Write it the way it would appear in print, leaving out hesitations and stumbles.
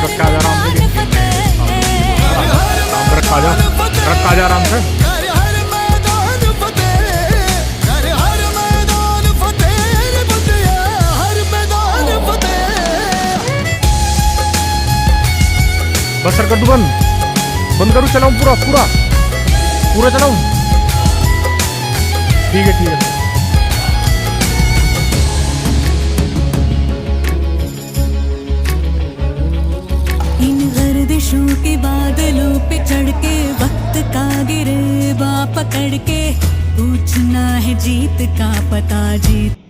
रखा जा आराम से, रखा जा आराम से। बस सर कर दू बंद करूँ, चलाऊं पूरा पूरा पूरा चलाऊं? ठीक है ठीक है। इन गर्दिशों के बादलों पे चढ़ के वक्त का गिरे पकड़ के पूछना है जीत का पता जीत